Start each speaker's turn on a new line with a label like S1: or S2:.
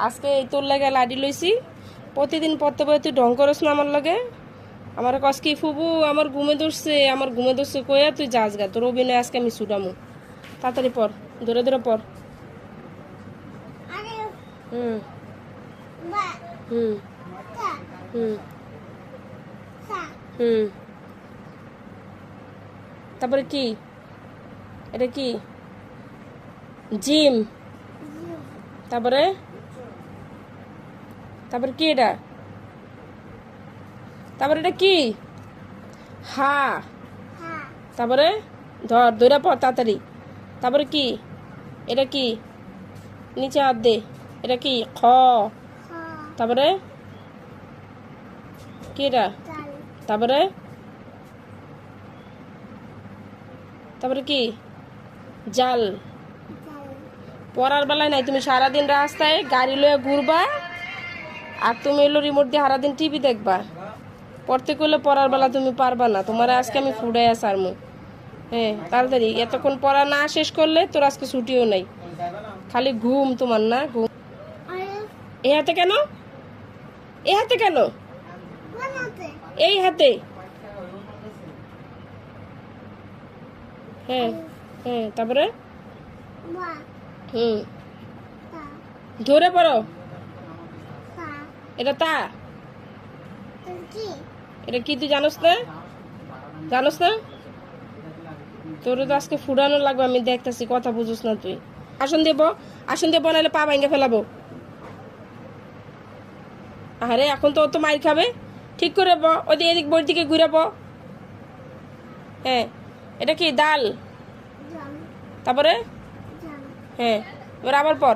S1: আজকে এই তোর লাগে লাডি লইছি। প্রতিদিন পড়তে পড়ে তুই ঢং করস না আমার লাগে। আমার কস কি ফুবু আমার ঘুমে ধরছে কইয়া তুই যাস গা, তোর অভিনয় আজকে আমি ছুটামু। তাড়াতাড়ি পড়, ধরে ধরে পড়। হুম হুম হুম হুম। তারপরে কি? এটা কি? জিম। তারপরে তারপরে কি এটা? তারপরে এটা কি? হা। তারপরে ধর ধরে পড় তাড়াতাড়ি। তারপরে কি? এটা কি? নিচে হাত দে। এটা কি? খ। তারপরে কি এটা? তারপরে তারপরে কি? জাল। পড়ার বেলায় নাই, তুমি সারাদিন রাস্তায় গাড়ি লয়ে ঘুরবা আর তুমি এলো রিমোট দিয়ে সারাদিন টিভি দেখবা। পড়তে করলে পড়ার বেলা তুমি পারবা না, তোমার আজকে আমি ফুডাই আসারমু। হ্যাঁ তাড়াতাড়ি, এতক্ষণ পড়া না শেষ করলে তোর আজকে ছুটিও নাই। খালি ঘুম তোমার, না ঘুম। এই হাতে কেন? এই হাতে কেন? এই হাতে। হ্যাঁ হ্যাঁ। তারপরে হুম, ধরে পড়ো। এটা তা, এটা কি তুই জানোস না? জানোস না? তোর তো আজকে ফুরানো লাগবে, আমি দেখতেছি কথা বুঝোস না তুই। আসন দেব, আসন দেব, নাহলে পা ভাঙ্গে ফেলাবো। আরে এখন তো ও তো মাইর খাবে। ঠিক করে ব, ওই এদিক বই দিকে ঘুরে ব। হ্যাঁ। এটা কি? ডাল। তারপরে হ্যাঁ, এবার আবার পর।